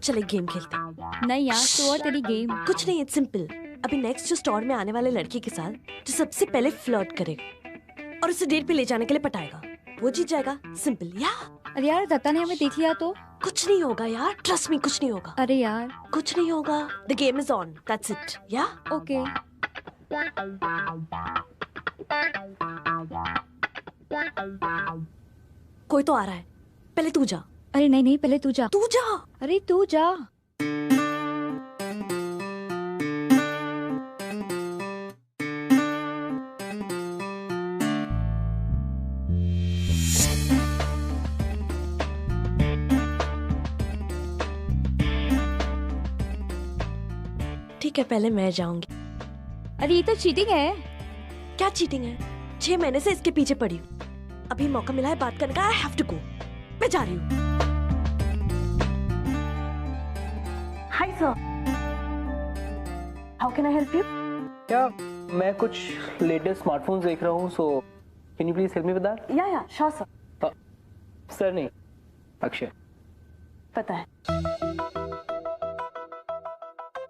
चले गेम खेलते हैं। नहीं यार, तो और तेरी गेम। कुछ नहीं, इट्स सिंपल। अभी नेक्स्ट जो स्टोर में आने वाले लड़के के साथ जो सबसे पहले फ्लर्ट करेगा और उसे डेट पे ले जाने के लिए पटाएगा, वो जीत जाएगा। सिंपल। या अरे यार, दत्ता ने हमें देख लिया तो? कुछ नहीं होगा यार, ट्रस्ट मी, कुछ नहीं होगा। अरे यार, कुछ नहीं होगा। The game is on, that's it. या ओके। कोई तो आ रहा है, पहले तू जा। अरे नहीं नहीं, पहले तू जा। तू जा। अरे तू जा। ठीक है, पहले मैं जाऊंगी। अरे ये तो चीटिंग है। क्या चीटिंग है? 6 महीने से इसके पीछे पड़ी हूँ। अभी मौका मिला है बात करने का। I have to go. मैं जा रही हूँ। Hi sir, how can I help you? क्या मैं कुछ लेटेस्ट स्मार्टफोन्स देख रहा हूँ, so can you please help me with that? या श्योर सर। सर नहीं, अक्षय। पता है।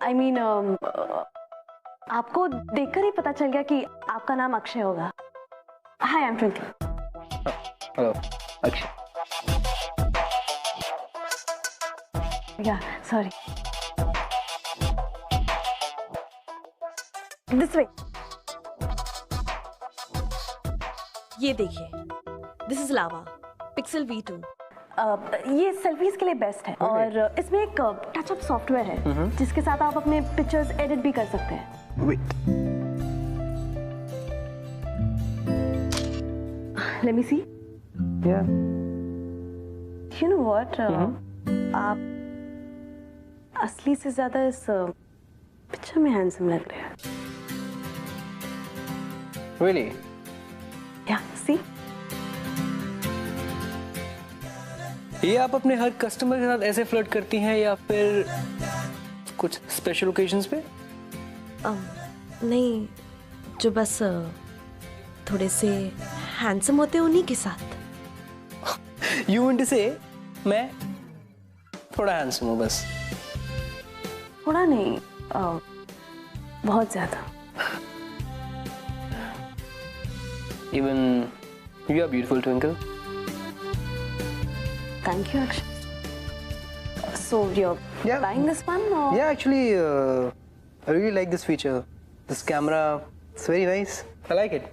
आई मीन आपको देखकर ही पता चल गया कि आपका नाम अक्षय होगा। Hi, I am Twinkle. Hello Akshay. या सॉरी। This way. ये देखिए, this is lava pixel V2। ये सेल्फीज के लिए बेस्ट है और इसमें एक टचअप सॉफ्टवेयर है जिसके साथ आप अपने पिक्चर्स एडिट भी कर सकते हैं। Wait. Let me see. Yeah. You know what? आप असली से ज्यादा इस पिक्चर में हैंडसम लग रहे हैं। Really? Yeah, see? ये आप अपने हर कस्टमर के साथ ऐसे फ्लर्ट करती हैं या फिर कुछ स्पेशल ओकेजन्स पे? नहीं, जो बस थोड़े से हैंडसम होते हैं उन्हीं के साथ। You want to say मैं थोड़ा हैंडसम हूँ बस? थोड़ा नहीं, बहुत ज्यादा। Even you are beautiful, Twinkle. Thank you, Akshay. So you're buying this one or? Yeah, actually, I really like this feature. This camera, it's very nice. I like it.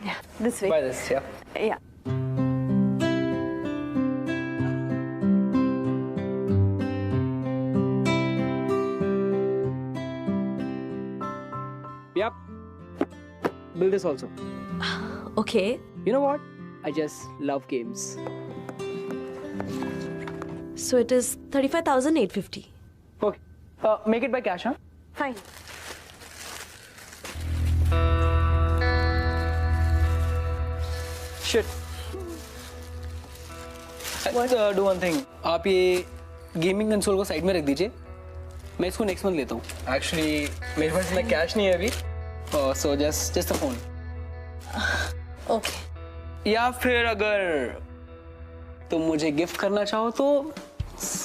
Yeah, this way. Buy this, yeah. Yeah. Yep. Build this also. Okay. You know what? I just love games. So it is 35,850. Okay. Make it by cash, huh? Fine. Shit. What? Do one thing. आप ये gaming console को side में रख दीजिए, मैं इसको next month लेता हूँ। एक्चुअली मेरे पास इतना कैश नहीं है अभी, so just the phone. Okay. या फिर अगर तुम मुझे गिफ्ट करना चाहो तो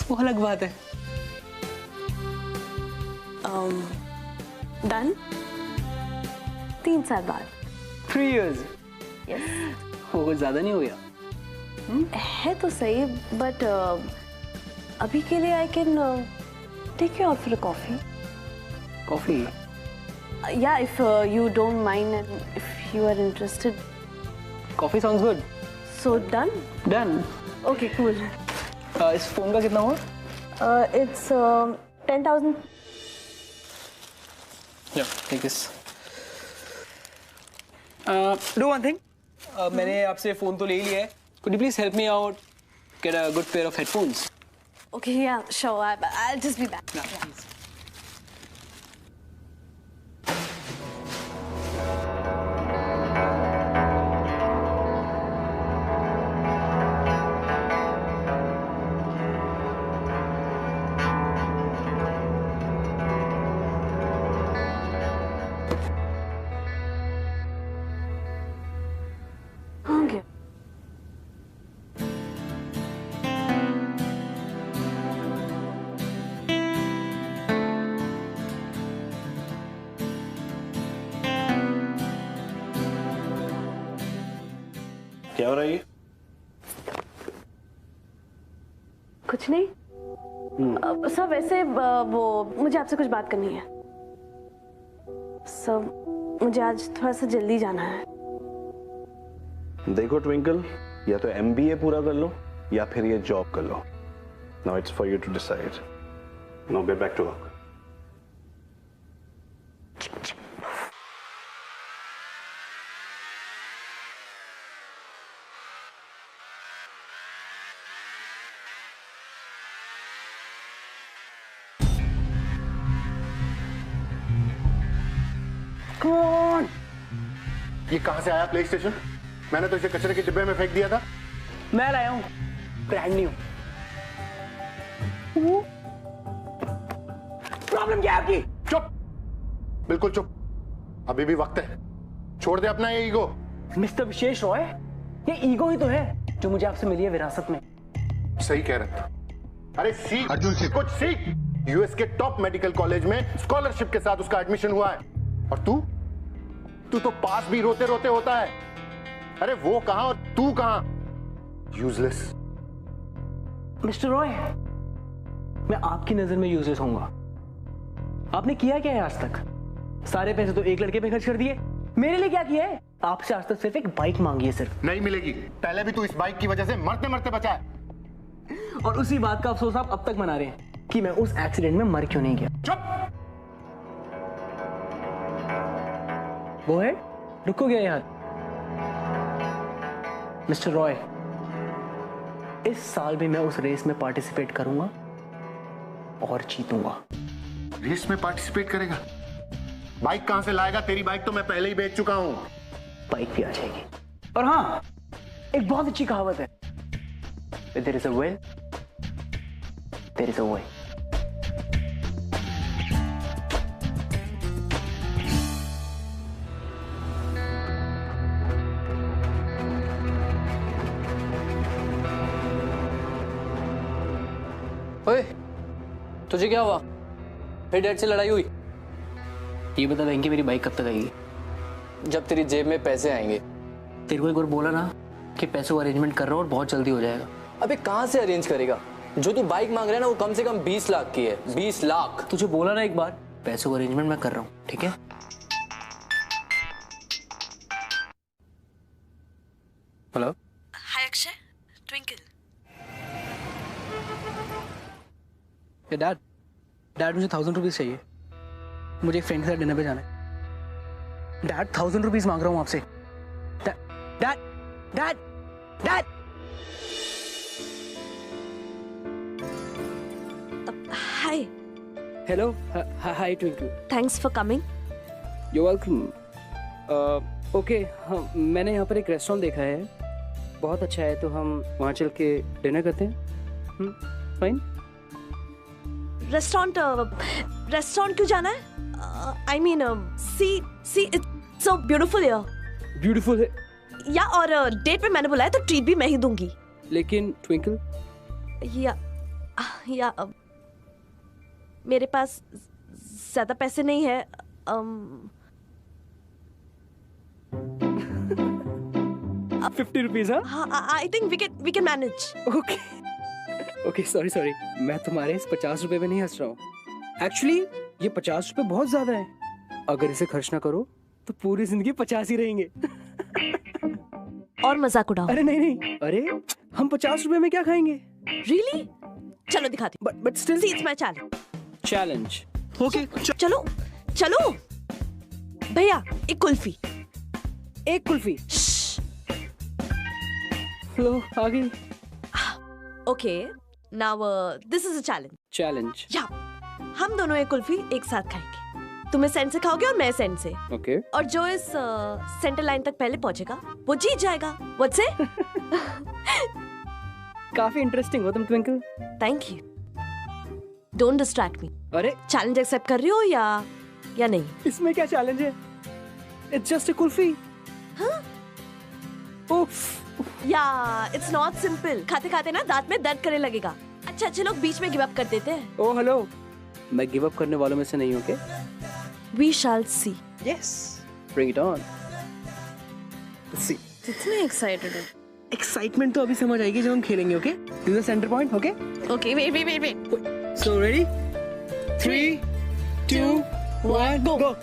वो अलग बात है। Done? 3 साल बाद। 3 years. Yes. वो कुछ ज्यादा नहीं हो गया? है तो सही, बट अभी के लिए I can take you out for a coffee. Coffee? या if you don't mind and if you are interested. Coffee sounds good. So done? Done. Okay, cool. इस फोन का कितना हुआ? It's 10,000. Yeah, take this. Do one thing. मैंने आपसे phone तो ले ही लिया है. Could you please help me out? Get a good pair of headphones. Okay, yeah, sure. I'll just be back. Yeah, please. Okay. क्या हो रहा है ये? कुछ नहीं सर, वैसे वो मुझे आपसे कुछ बात करनी है सर। मुझे आज थोड़ा सा जल्दी जाना है। देखो ट्विंकल, या तो MBA पूरा कर लो या फिर ये जॉब कर लो। Now it's for you to decide. Now get back to work. ये कहां से आया प्ले स्टेशन? मैंने तो इसे कचरे के डिब्बे में फेंक दिया था। मैं लाया हूँ, ब्रांड न्यू। प्रॉब्लम क्या है आपकी? चुप, बिल्कुल चुप। अभी भी वक्त है, छोड़ दे अपना ये ईगो। मिस्टर विशेष रॉय, ये ईगो ही तो है जो मुझे आपसे मिली है विरासत में। सही कह रहे थे। अरे सीख अर्जुन, सीख कुछ सीख। यूएस के टॉप मेडिकल कॉलेज में स्कॉलरशिप के साथ उसका एडमिशन हुआ है, और तू तो पास भी रोते रोते होता है। अरे वो कहां और तू कहां? यूजलेस। मिस्टर रॉय, मैं आपकी नजर में यूजलेस होऊंगा। आपने किया क्या है आज तक? सारे पैसे तो एक लड़के पे खर्च कर दिए। मेरे लिए क्या किया है? आपसे आज तक सिर्फ एक बाइक मांगी है सिर्फ। नहीं मिलेगी। पहले भी तू इस बाइक की वजह से मरते मरते बचा है। और उसी बात का अफसोस आप अब तक मना रहे हैं कि मैं उस एक्सीडेंट में मर क्यों नहीं गया। चुप। वो है, रुको गया यार। मिस्टर रॉय, इस साल भी मैं उस रेस में पार्टिसिपेट करूंगा और जीतूंगा। रेस में पार्टिसिपेट करेगा? बाइक कहां से लाएगा? तेरी बाइक तो मैं पहले ही बेच चुका हूं। बाइक भी आ जाएगी। और हाँ, एक बहुत अच्छी कहावत है, there is a will, there is a way. ओए, तुझे क्या हुआ? फिर डैड से लड़ाई हुई? ये बता वेंकी, मेरी बाइक कब तक आएगी? जब तेरी जेब में पैसे आएंगे। तेरे को एक बार बोला ना कि पैसों का अरेंजमेंट कर रहा हूँ और बहुत जल्दी हो जाएगा। अबे कहाँ से अरेंज करेगा? जो तू बाइक मांग रहा है ना, वो कम से कम 20 लाख की है। 20 लाख। तुझे बोला ना एक बार, पैसों का अरेंजमेंट मैं कर रहा हूँ, ठीक है? हेलो, हाय अक्षय, ट्विंकल। डैड मुझे 1000 रुपीज चाहिए। मुझे एक फ्रेंड के साथ डिनर पे जाना है। डैड 1000 रुपीज मांग रहा हूँ आपसे। Dad dad dad. Hi. Hello, hi twinkle. Thanks for coming. You welcome. Okay, हाँ, मैंने यहाँ पर एक रेस्टोरेंट देखा है, बहुत अच्छा है, तो हम वहाँ चल के डिनर करते हैं। फाइन। रेस्टोरेंट क्यों जाना है? I mean see it's so beautiful here. Beautiful है या, और डेट पे मैंने बुलाया तो ट्रीट भी मैं ही दूंगी। लेकिन ट्विंकल, या मेरे पास ज्यादा पैसे नहीं है। 50 रुपीज? हाँ, I think we can manage. Okay, sorry, मैं तुम्हारे इस 50 रुपए पे नहीं हंस रहा हूँ। एक्चुअली ये 50 रुपए बहुत ज्यादा है। अगर इसे खर्च ना करो तो पूरी जिंदगी 50 ही रहेंगे। और मजाक उड़ाओ। अरे नहीं, अरे हम 50 रुपए में क्या खाएंगे? रियली? चलो दिखाती हूँ। But still See, it's my challenge. Okay, चलो भैया, एक कुल्फी। एक कुल्फी। लो, आ गई। Okay, now this is a challenge. या, हम दोनों एक कुल्फी एक साथ खाएंगे। तुम्हें सेंट से खाओगे और मैं सेंट से। ओके। और जो इस सेंटर लाइन तक पहले पहुंचेगा वो जीत जाएगा। What's it? काफी इंटरेस्टिंग हो तुम twinkle. Thank you. Don't distract मी। अरे चैलेंज एक्सेप्ट कर रही हो या नहीं? इसमें क्या चैलेंज है? It's just a kulfi. हाँ? उफ। या, इट्स नॉट सिंपल। खाते खाते ना दांत में दर्द करने लगेगा। अच्छे लोग बीच में गिव अप कर देते हैं। ओह हेलो, मैं गिव अप करने वालों में से नहीं हूँ क्या? We shall see. Yes, bring it on. Let's see. कितने एक्साइटेड हो? एक्साइटमेंट तो अभी समझ आएगी जब हम खेलेंगे. Okay, this is the centre point. Okay Okay, wait. So ready, 3 2 1 गो.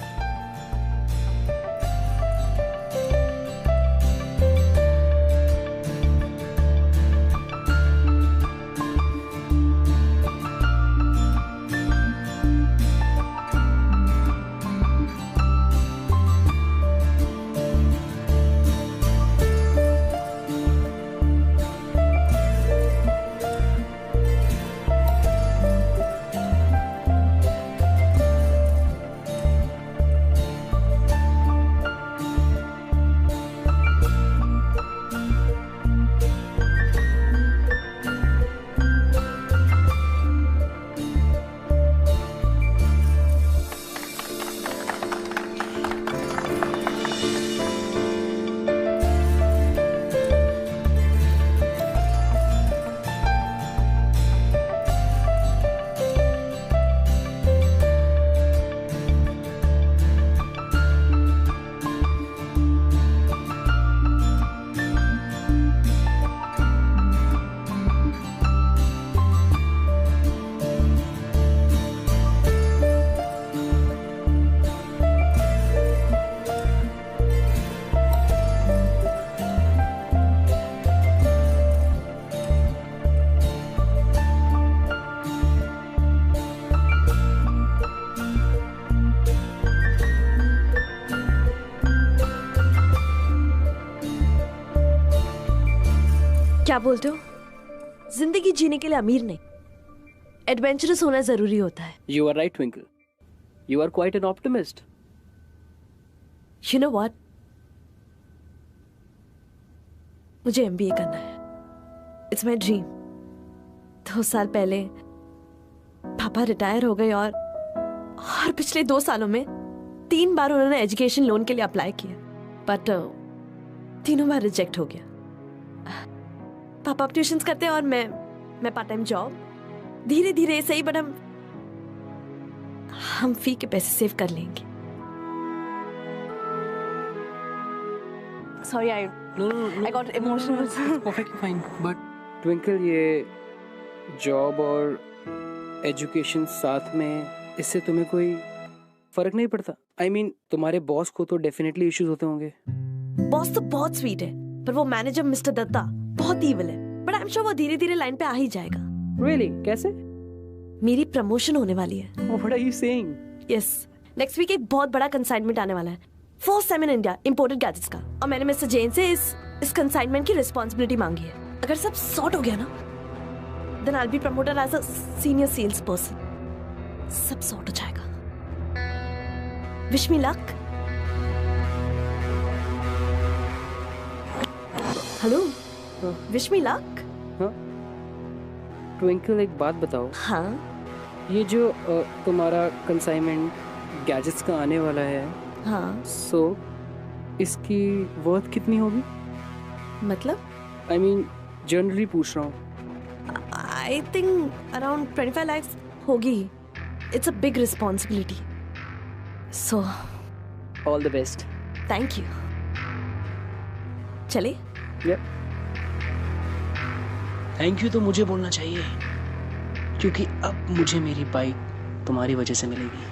क्या बोलते हो? जिंदगी जीने के लिए अमीर नहीं, एडवेंचरस होना जरूरी होता है. You are right, Twinkle. You are quite an optimist. You know what? मुझे MBA करना है. It's my dream. 2 साल पहले पापा रिटायर हो गए और पिछले 2 सालों में 3 बार उन्होंने एजुकेशन लोन के लिए अप्लाई किया, बट तीनों बार रिजेक्ट हो गया. पापा ट्यूशंस करते हैं और मैं पार्ट टाइम जॉब. धीरे धीरे सही, बट हम फी के पैसे सेव कर लेंगे. Sorry, I got emotional. Perfectly fine. But Twinkle, ये जॉब और एजुकेशन साथ में, इससे तुम्हें कोई फर्क नहीं पड़ता? I mean, तुम्हारे बॉस को तो डेफिनेटली इश्यूज होते होंगे. बॉस तो बहुत स्वीट है, पर वो मैनेजर मिस्टर दत्ता बहुत ईविल है. बट आई एम श्योर वो धीरे धीरे लाइन पे आ ही जाएगा. Really? कैसे? मेरी प्रमोशन होने वाली है. What are you saying? Yes. Next week एक बहुत बड़ा कंसाइनमेंट आने वाला है. First time in India imported gadgets का. और मैंने मिस्टर जैन से इस कंसाइनमेंट की रिस्पॉन्सिबिलिटी मांगी है. अगर सब सॉर्ट हो गया ना, then I will be promoted as a senior sales person. सब सॉर्ट हो जाएगा. Wish me luck. Hello, wish me luck. Twinkle, एक बात बताओ. हाँ ये जो तुम्हारा कंसाइनमेंट गैजेट्स का आने वाला है, हाँ. सो इसकी वर्थ कितनी होगी? मतलब आई मीन जनरली पूछ रहा हूँ. आई थिंक अराउंड 25 lakhs होगी. It's a big responsibility. So all the best. Thank you. चले. थैंक यू तो मुझे बोलना चाहिए, क्योंकि अब मुझे मेरी बाइक तुम्हारी वजह से मिलेगी.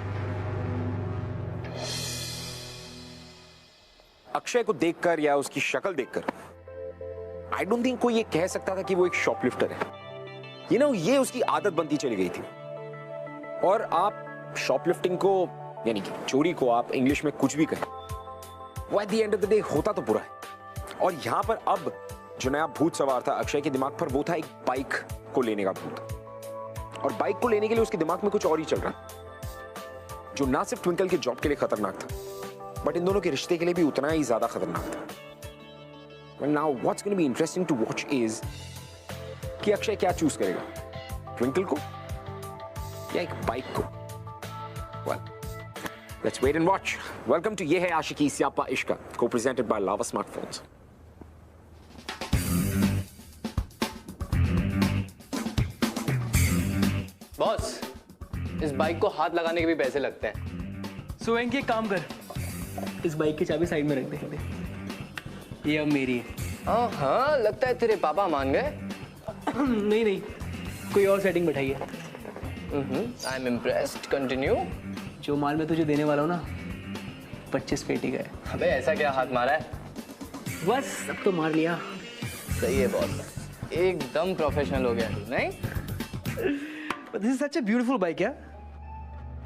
अक्षय को देखकर या उसकी शक्ल देखकर आई डोंट थिंक कोई ये कह सकता था कि वो एक शॉपलिफ्टर है. ये उसकी आदत बनती चली गई थी. और आप शॉपलिफ्टिंग को, यानी कि चोरी को, आप इंग्लिश में कुछ भी कहें, वो at the end of the day होता तो बुरा है. और यहां पर अब जो नया भूत सवार था अक्षय के दिमाग पर, वो था एक बाइक को लेने का भूत. और बाइक को लेने के लिए उसके दिमाग में कुछ और ही चल रहा, जो ना सिर्फ ट्विंकल के जॉब के लिए खतरनाक था, बट इन दोनों के रिश्ते के लिए भी उतना ही ज्यादा खतरनाक था. Well, now what's going to be interesting to watch is कि अक्षय क्या चूज करेगा, ट्विंकल को या एक बाइक को. Well, let's wait and watch. Welcome to ये है आशिकी स्यापा इश्का, co-presented by Lava Smartphones. Boss, इस बाइक को हाथ लगाने के भी पैसे लगते हैं. सो वेंकी, एक काम कर, इस बाइक की चाबी साइड में रख दे. ये अब मेरी है. हाँ, लगता है तेरे पापा मान गए। नहीं नहीं, कोई और सेटिंग बैठाइए। I am impressed, continue. जो माल मैं तुझे देने वाला हूँ ना, 25 पेटी का है। अबे ऐसा क्या हाथ मारा है? बस अब तो मार लिया। सही है बॉस, एकदम प्रोफेशनल हो गया तू, नहीं? This is such a beautiful bike यार।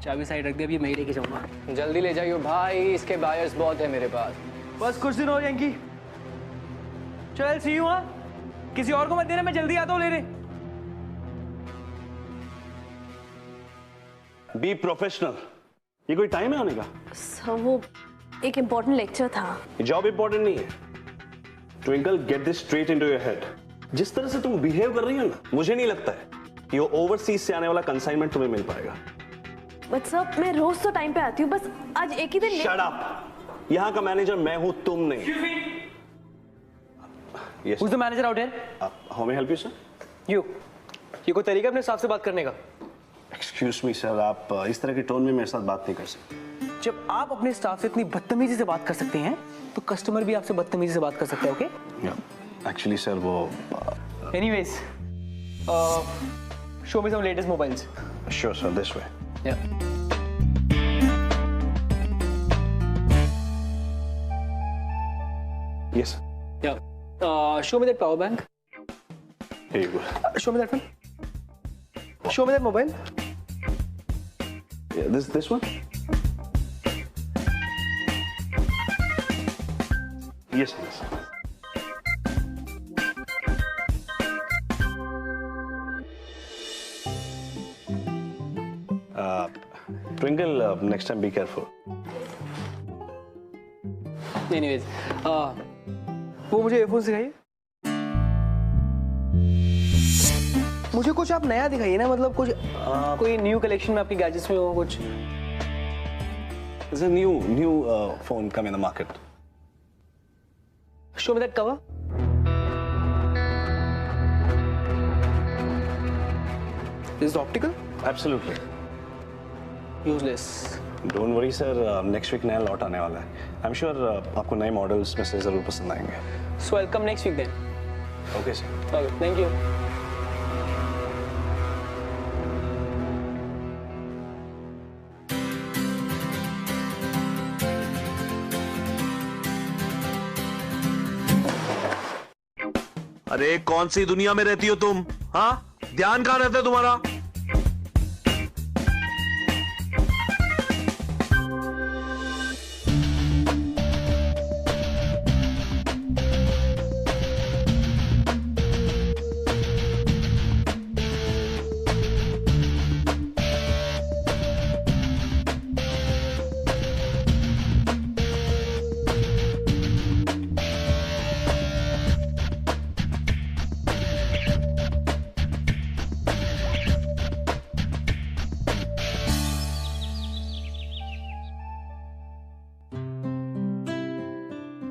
चाबी साइड रख दे, अब ये मैं ही लेके जाऊंगा। जल्दी ले जाइयो भाई, इसके बायर्स बहुत है मेरे पास। बस कुछ दिन हो जाएंगी। चल सी यू। हाँ, किसी और को मत देना, मैं जल्दी आता हूँ लेने। Be professional. ये कोई टाइम है आने का? सर वो एक इम्पोर्टेंट लेक्चर था। जॉब इंपॉर्टेंट नहीं है। Twinkle, get this straight into your head. जिस तरह से तुम बिहेव कर रही हो ना, मुझे नहीं लगता है कि वो ओवरसीज से आने वाला कंसाइनमेंट तुम्हें मिल पाएगा। बट सर मैं रोज तो टाइम पे आती हूँ, बस आज एक ही दिन शट अप। यहाँ का मैनेजर मैं हूं, तुम नहीं। Yes. Who's the manager out here? How may I help you, sir? You. ये कोई तरीका अपने स्टाफ से बात करने का? Excuse me, sir. आप इस तरह की टोन में मेरे साथ बात नहीं कर सकते। जब आप अपने स्टाफ से इतनी बदतमीजी से बात कर सकते हैं, तो कस्टमर भी आपसे बदतमीजी से बात कर सकते हैं, ओके? Yeah. Actually, sir, वो Anyways, show me some latest mobiles. Sure, sir. This way. Yeah. Yes, sir. Yeah. Show me that power bank. Here you go. Show me that one. Show me that mobile. Yeah, this one. Yes, yes. Twinkle, next time be careful. Anyways, वो मुझे earphone सिखाइए। मुझे कुछ आप नया दिखाइए ना, मतलब कुछ कोई न्यू कलेक्शन में आपकी गैजेट्स में हो कुछ। There's a new phone coming in the market. Show me that cover. This is optical? Absolutely. Useless. Don't worry, sir. Next week नया लॉट आने वाला है. I'm sure आपको नए मॉडल्स में से जरूर पसंद आएंगे. So I'll come next week then. Okay, sir. Okay, thank you. अरे कौन सी दुनिया में रहती हो तुम? हाँ, ध्यान कहाँ रहता है तुम्हारा?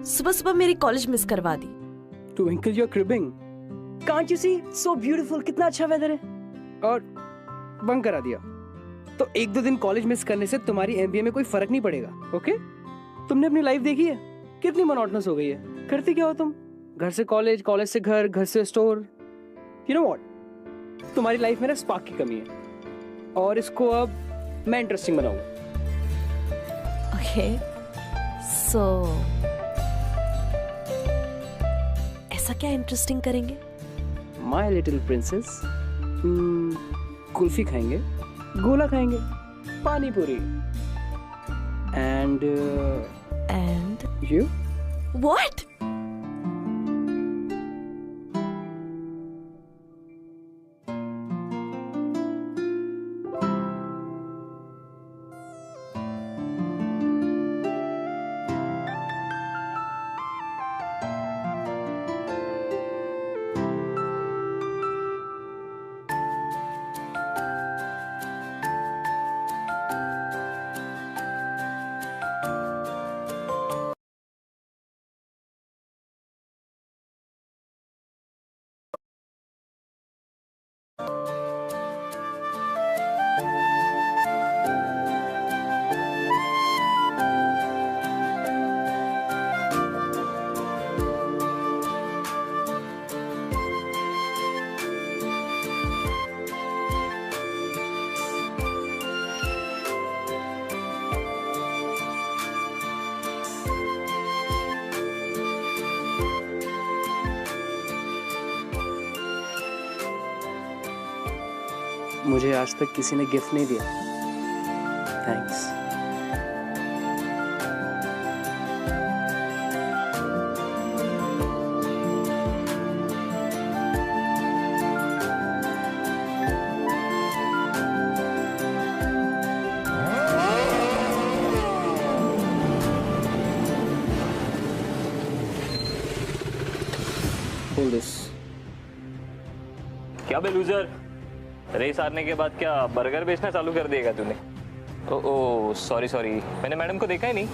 सुबह सुबह मेरी कॉलेज मिस करवा दी। Twinkle, you're cribbing. Can't you see? So beautiful. कितना अच्छा वेदर है। और बंक करा दिया। तो एक दो दिन कॉलेज मिस करने से तुम्हारी एमबीए में कोई फर्क नहीं पड़ेगा, ओके? तुमने अपनी लाइफ देखी है? कितनी मोनोटोनस हो गई है। करती क्या हो तुम? घर से कॉलेज, कॉलेज से घर, घर से स्टोर। You know what? तुम्हारी लाइफ में ना स्पार्क की कमी है। और इसको अब मैं इंटरेस्टिंग बनाऊंगा। ओके, सो ऐसा क्या इंटरेस्टिंग करेंगे? माई लिटिल प्रिंसेस, कुल्फी खाएंगे, गोला खाएंगे, पानी पूरी, एंड यू व्हाट? मुझे आज तक किसी ने गिफ्ट नहीं दिया। थैंक्स। Hold this. क्या बे लूजर, रेस हारने के बाद क्या बर्गर बेचना चालू कर देगा तूने? ओ सॉरी सॉरी, मैंने मैडम को देखा ही नहीं।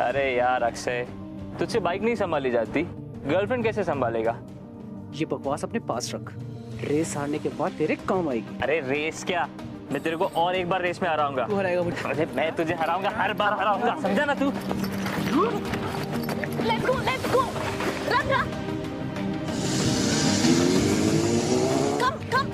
अरे यार अक्षय, तुझसे बाइक नहीं संभाली जाती, गर्लफ्रेंड कैसे संभालेगा? ये बकवास अपने पास रख, रेस हारने के बाद तेरे काम आएगी। अरे रेस क्या, मैं तेरे को और एक बार रेस में हराऊंगा। तू हराएगा मुझे? अरे मैं तुझे हराऊंगा, हर बार हराऊंगा, समझा ना तू? Let's go. Run. Come.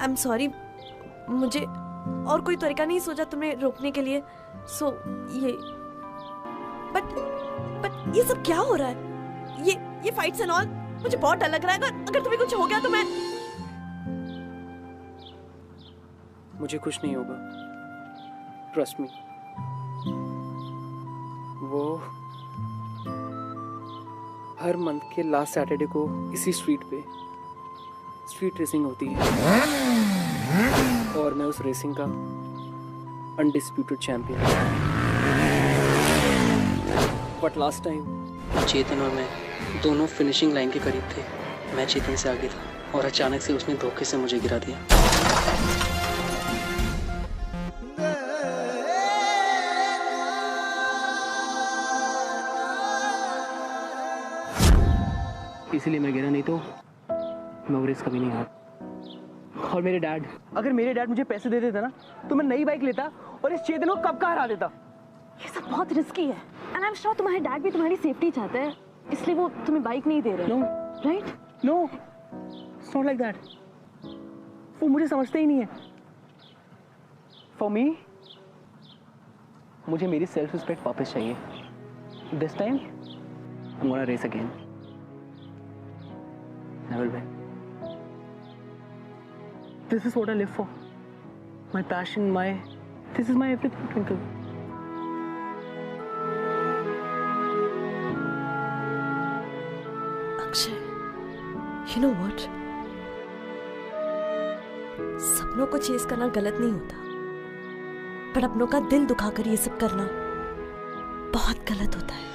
I'm sorry, मुझे और कोई तरीका नहीं सोचा तुम्हें रोकने के लिए। सो ये बट ये सब क्या हो रहा है? ये फाइट्स एंड ऑल मुझे बहुत डर लग रहा है। अगर तुम्हें कुछ हो गया तो मैं। मुझे कुछ नहीं होगा, ट्रस्ट मी। वो हर मंथ के लास्ट सैटरडे को इसी स्ट्रीट पे स्ट्रीट रेसिंग होती है और मैं उस रेसिंग का undisputed champion. But last time Chetan और मैं दोनों फिनिशिंग लाइन के करीब थे। मैं चेतन से आगे था और अचानक से उसने धोखे से मुझे गिरा दिया। इसीलिए मैं गिरा, नहीं तो मैं वो रेस कभी नहीं हारा। और मेरे डैड, अगर मेरे डैड मुझे पैसे दे देता ना तो मैं नई बाइक लेता और इस चेतन को कब का हरा देता। ये सब बहुत रिस्की है एंड आई एम श्योर तुम्हारे डैड भी तुम्हारी सेफ्टी चाहते हैं, इसलिए वो तुम्हें बाइक नहीं दे रहे। No right? No, it's not like that. वो मुझे समझते ही नहीं है। फॉर मी, मुझे मेरी सेल्फ रिस्पेक्ट वापस चाहिए। This time I am gonna race again. Never will. This is what I live for. My passion, this is my everything, Twinkle. Akshay, you know what? सपनों को चेस करना गलत नहीं होता, पर अपनों का दिल दुखाकर ये सब करना बहुत गलत होता है।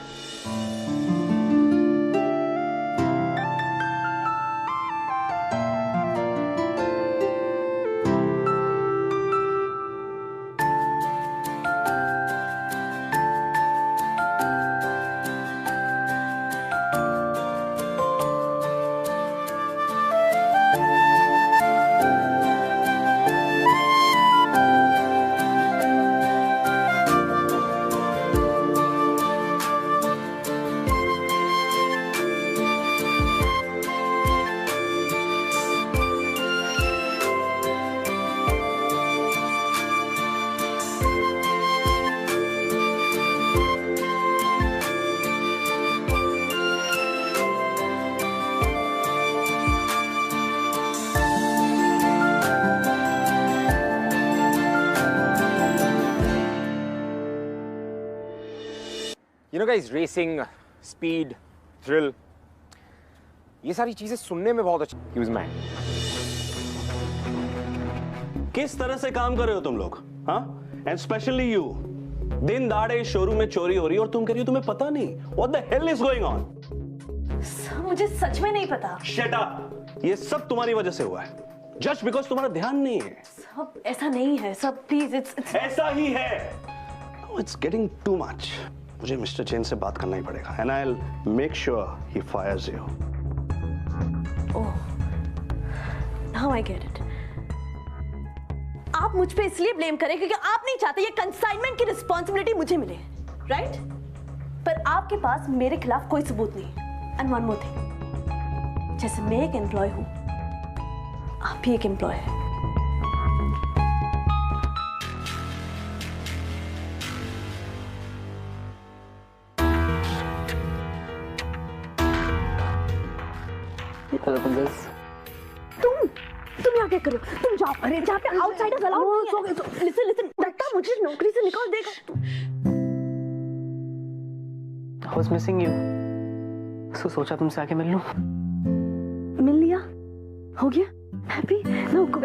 You know guys, racing, speed, thrill, ये सारी चीजें सुनने में बहुत अच्छी। He was mad. किस तरह से काम कर रहे हो तुम लोग? हाँ? And especially you. दिन दाड़े शोरूम में चोरी हो रही है और तुम कह रही हो तुम्हें पता नहीं। What the hell is going on? मुझे सच में नहीं पता। Shut up. ये सब तुम्हारी वजह से हुआ है। Just because तुम्हारा ध्यान नहीं है। सब ऐसा नहीं है, सब प्लीज it's ऐसा ही है। No, it's getting too much. मुझे मिस्टर जैन से बात करना ही पड़ेगा and I'll make sure he fires you. Oh, now I get it. आप मुझ पे इसलिए ब्लेम करें क्योंकि आप नहीं चाहते ये कंसाइनमेंट की रिस्पॉन्सिबिलिटी मुझे मिले, राइट? पर आपके पास मेरे खिलाफ कोई सबूत नहीं है। एंड वन मोर थिंग, जैसे मैं एक एम्प्लॉय हूं, आप भी एक एम्प्लॉय है। तुम यहाँ क्या कर रहे हो? तुम जाओ। अरे जहाँ पे आउटसाइडर्स अलाउड नहीं है। लिसन दत्ता मुझे नौकरी से निकाल देगा। I was missing you. So सोचा तुमसे आके मिल लूं। मिल लिया? हो गया? Happy? No go.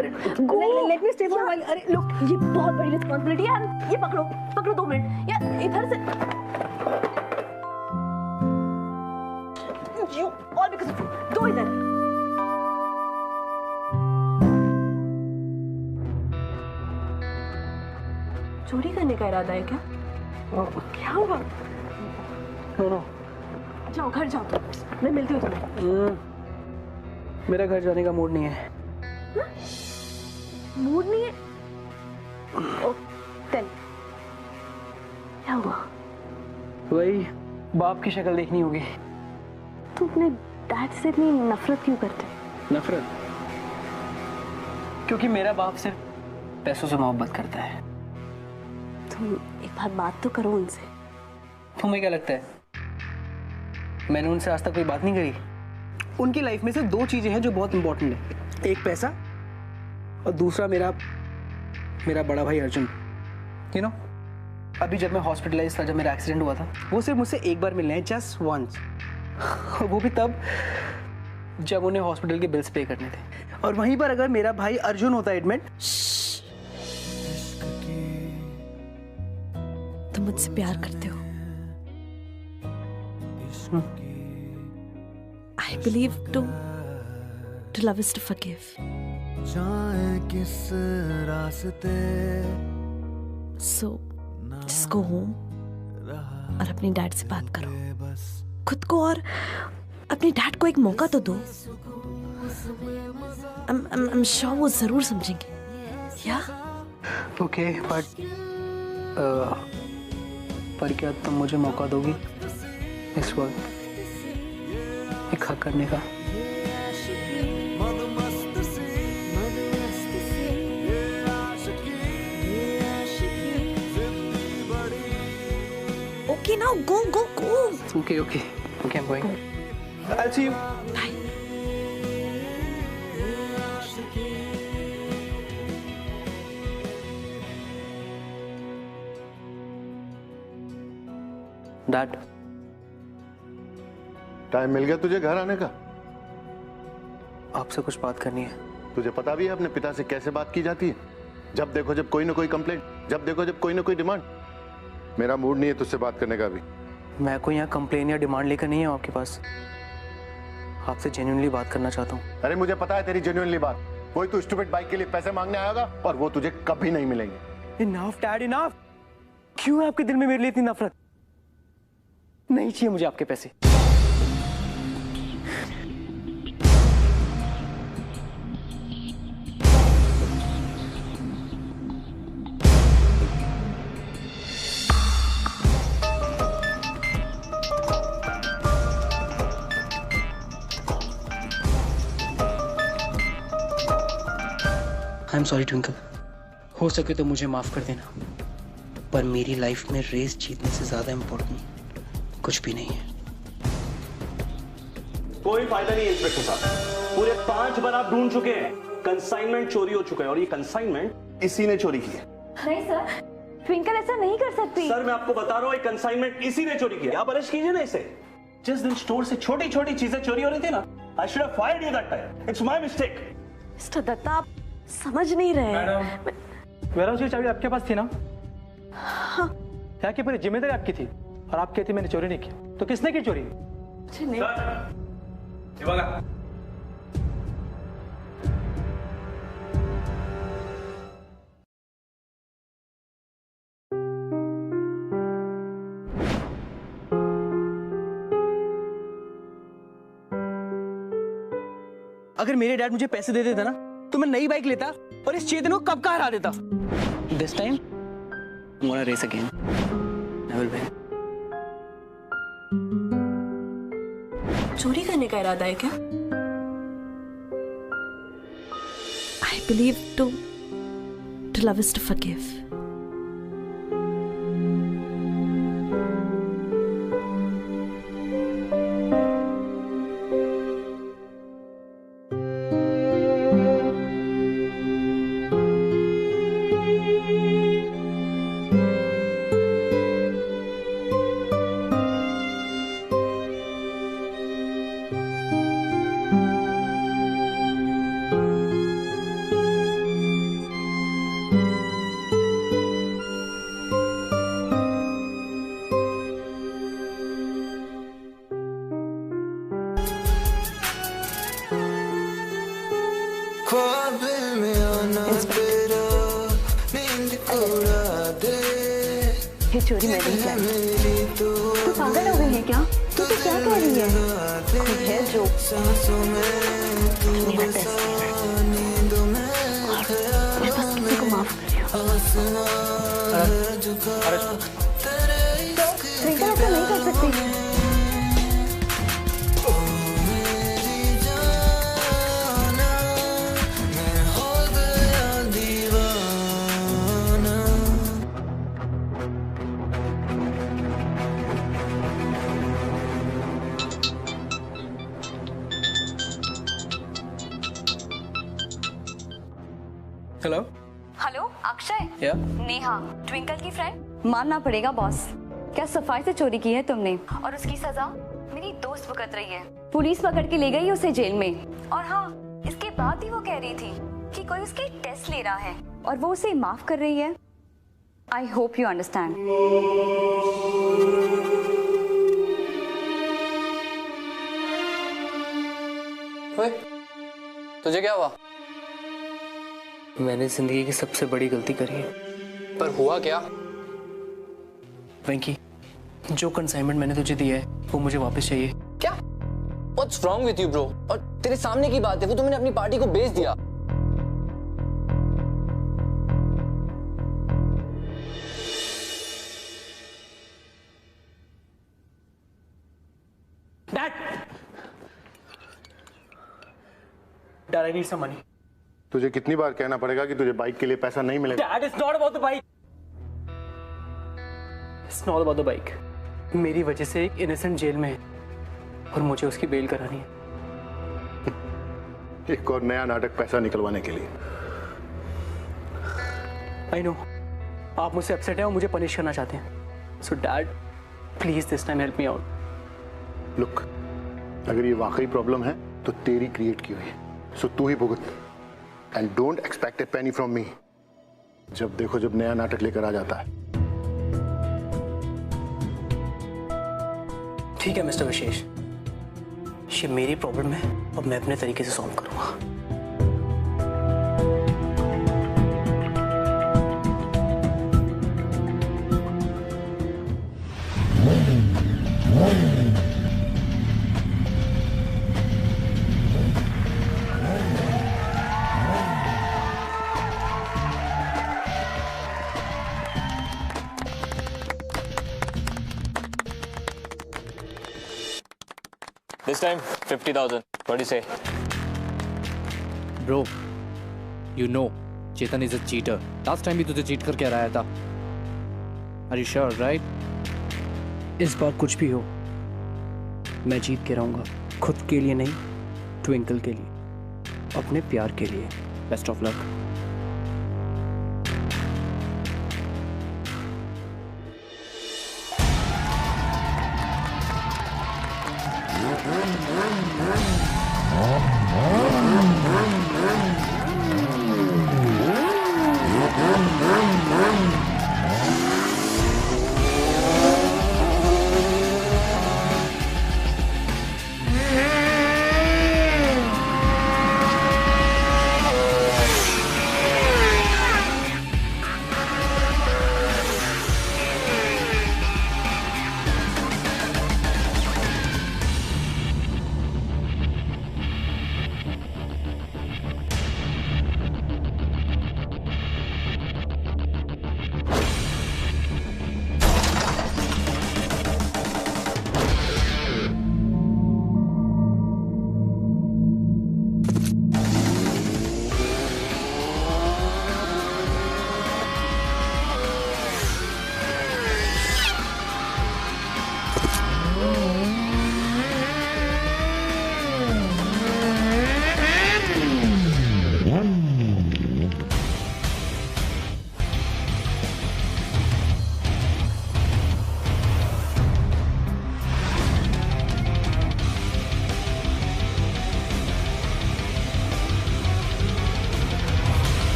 Let me stay for while. अरे लुक, ये बहुत बड़ी रिस्पांसिबिलिटी है। ये पकड़ो 2 मिनट। यार इधर से। You all because of you. दो इधर। चोरी करने का इरादा है क्या? क्या हुआ? नो जाओ घर जाओ, मैं मिलती हूँ तुम्हें। मेरा घर जाने का मूड नहीं है। मूड नहीं है? ओह, then क्या हुआ? वही बाप की शक्ल देखनी होगी। तुम अपने डैड से इतनी नफरत क्यों करते? नफरत? क्योंकि मेरा बाप सिर्फ पैसों से मोहब्बत करता है। तुम एक बार बात तो करो उनसे। तुम्हें क्या लगता है मैंने उनसे आज तक कोई बात नहीं करी? उनकी लाइफ में से 2 चीजें हैं जो बहुत इंपॉर्टेंट है, एक पैसा और दूसरा मेरा बड़ा भाई अर्जुन। यू नो, अभी जब मैं हॉस्पिटलाइज था, जब मेरा एक्सीडेंट हुआ था, वो सिर्फ मुझसे एक बार मिलने हैं, जस्ट वंस। वो भी तब जब उन्हें हॉस्पिटल के बिल्स पे करने थे। और वहीं पर अगर मेरा भाई अर्जुन होता एडमिट। तुम मुझसे प्यार करते हो। I believe to love is to forgive. So just go home और अपने डैड से बात करो, खुद को और अपने डैड को एक मौका तो दो। I'm sure वो जरूर समझेंगे। या? Okay, पर क्या तुम मुझे मौका दोगी इस वक्त एक हक करने का? Okay, now go. Okay, I'm going. I'll see you. Bye. Dad, time मिल गया तुझे घर आने का? आपसे कुछ बात करनी है। तुझे पता भी है अपने पिता से कैसे बात की जाती है? जब देखो जब कोई ना कोई कंप्लेंट, जब देखो जब कोई ना कोई डिमांड। मेरा मूड नहीं है तुझसे बात करने का भी। मैं कोई यहाँ कंप्लेन या डिमांड लेकर नहीं हूँ आपके पास। आपसे जेन्युइनली बात करना चाहता हूँ। अरे मुझे पता है तेरी जेन्युइनली बात। वही तू स्टूपिड बाइक के लिए पैसे मांगने आएगा और वो तुझे कभी नहीं मिलेंगे। Enough dad, enough. क्यों है आपके दिल में मेरे लिए इतनी नफरत? नहीं चाहिए मुझे आपके पैसे। आई एम सॉरी ट्विंकल, हो सके तो मुझे माफ कर देना, पर मेरी लाइफ में रेस जीतने से ज्यादा इम्पोर्टेंट कुछ भी नहीं है। कोई फायदा नहीं इंस्पेक्टर साहब, पूरे 5 बार आप ढूंढ चुके हैं, कंसाइनमेंट चोरी हो चुका है और ये कंसाइनमेंट इसी ने चोरी की है। नहीं सर, ट्विंकल ऐसा नहीं कर सकती। सर मैं आपको बता रहा हूँ, ये कंसाइनमेंट इसी ने चोरी किया। आप अरेस्ट कीजिए ना इसे। जिस दिन स्टोर से छोटी छोटी चीजें चोरी हो रही थी ना, I should have fired you that time. It's my mistake. Mister Dutta, आप समझ नहीं रहे। वेयरहाउस की चाबी आपके पास थी ना? हाँ। यहाँ की पूरी जिम्मेदारी आपकी थी और आप कहती मैंने चोरी नहीं की, तो किसने की चोरी? नहीं। अगर मेरे डैड मुझे पैसे दे देता ना, तो मैं नई बाइक लेता और इस चेतन को कब का हरा देता। This time I'm gonna race again. I will win. चोरी करने का इरादा है क्या? I believe to love is to forgive. ये चोरी मैंने ही की। तू पागल हो गई है क्या? तू क्या कह रही है? कोई है जो मेरा टेस्ट ले रहा है। मैं बस किसी को माफ कर रही हूँ। तो ट्विंकल ऐसा नहीं कर सकती। Hello hello Akshay. या नेहा ट्विंकल की फ्रेंड। मानना पड़ेगा बॉस, क्या सफाई से चोरी की है तुमने, और उसकी सजा मेरी दोस्त भुगत रही है। पुलिस पकड़ के ले गई उसे जेल में, और हाँ इसके बाद ही वो कह रही थी कि कोई उसके टेस्ट ले रहा है और वो उसे माफ कर रही है। I hope you understand. तुझे क्या हुआ? मैंने जिंदगी की सबसे बड़ी गलती करी है। पर हुआ क्या? वेंकी, जो कंसाइनमेंट मैंने तुझे दिया है वो मुझे वापस चाहिए। क्या? What's wrong with you, bro? और तेरे सामने की बात है, वो तो मैंने अपनी पार्टी को बेच दिया। Dad, I need some money. तुझे कितनी बार कहना पड़ेगा कि तुझे बाइक के लिए पैसा नहीं मिलेगा? Dad, it's not about the bike. It's not about the bike. मेरी वजह से एक इनोसेंट जेल में है और मुझे उसकी बेल करानी है। एक और नया नाटक पैसा निकलवाने के लिए। I know. आप मुझसे अपसेट हैं और मुझे पनिश करना चाहते हैं। So Dad, please this time help me out. Look, अगर ये वाकई प्रॉब्लम है तो तेरी क्रिएट की हुई है। So तू ही भुगत। And don't expect a penny from me. जब देखो जब नया नाटक लेकर आ जाता है। ठीक है मिस्टर विशेष, ये मेरी प्रॉब्लम है और मैं अपने तरीके से सॉल्व करूंगा। This time 50,000. What do you say? Bro, you know, Chetan is a cheater. Last time भी तुझे cheat करके हराया था. Are you sure, right? इस बार कुछ भी हो, मैं जीत के रहूंगा। खुद के लिए नहीं, ट्विंकल के लिए, अपने प्यार के लिए। Best of luck.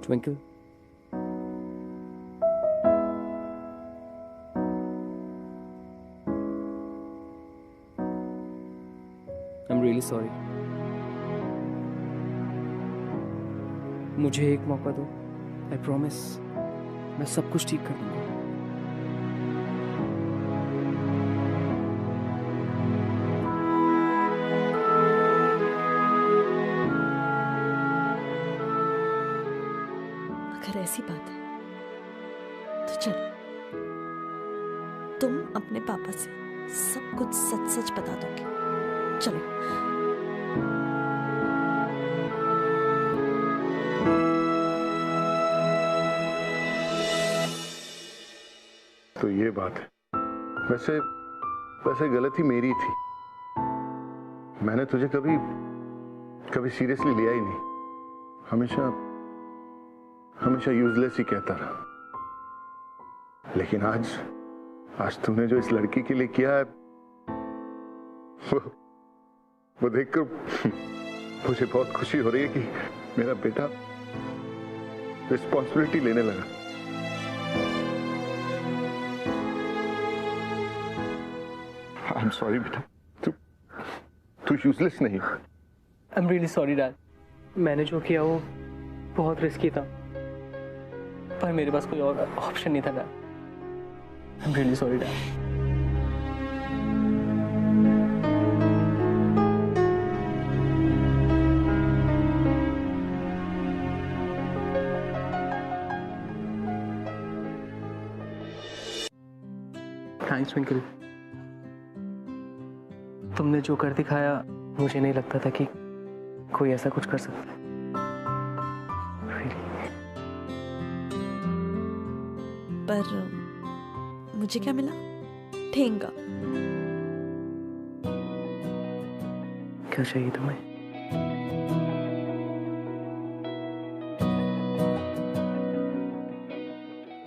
Twinkle. I'm really sorry. मुझे एक मौका दो. I promise. मैं सब कुछ ठीक कर दूंगा. अगर ऐसी बात है तो चलो तुम अपने पापा से सब कुछ सच सच बता दोगे. चलो. तो ये बात है. वैसे गलती मेरी थी. मैंने तुझे कभी सीरियसली लिया ही नहीं. हमेशा यूजलेस ही कहता रहा. लेकिन आज तूने जो इस लड़की के लिए किया है वो देखकर मुझे बहुत खुशी हो रही है कि मेरा बेटा रिस्पॉन्सिबिलिटी लेने लगा. आई एम सॉरी बेटा. तू यूजलेस नहीं. I am really sorry dad. मैंने जो किया वो बहुत रिस्की था, पर मेरे पास कोई और ऑप्शन नहीं था dad. I am really sorry dad. Thanks twinkle. तुमने जो कर दिखाया मुझे नहीं लगता था कि कोई ऐसा कुछ कर सकता है. पर मुझे क्या मिला? ठेंगा. क्या चाहिए तुम्हें?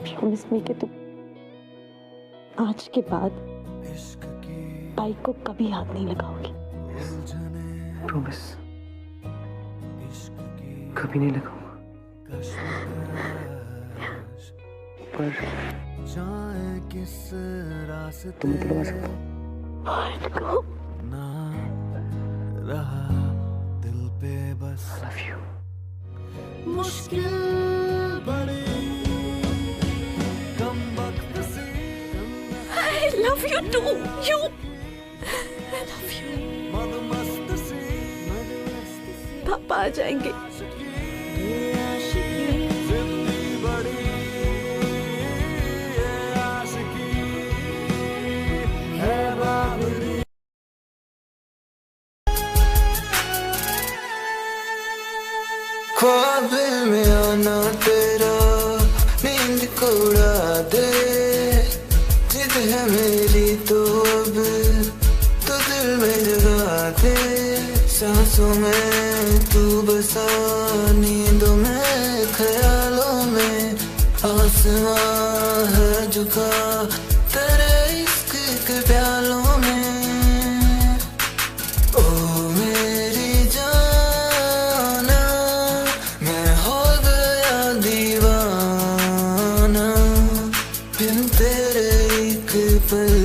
प्रॉमिस मी कि तुम आज के बाद बाइक को कभी हाथ नहीं लगाओगी. प्रॉमिस. कभी नहीं लगाऊंगा. पर तुम तो लगा सकते हो. दिल पे बस लव यू. मुश्किल बड़ी कम वक्त से. I love you too. You. I love you. मस्त से पापा आ जाएंगे. ख्वाब में आना तेरा नींद को उड़ा दे. जिद है मेरी तो अब तो दिल में जगा दे. सांसों में तू बसा, नींदों में ख्यालों में आसमां है झुका तेरे इश्क के प्यालों में. ओ मेरी जाना मैं हो गया दीवाना बिन तेरे एक पल.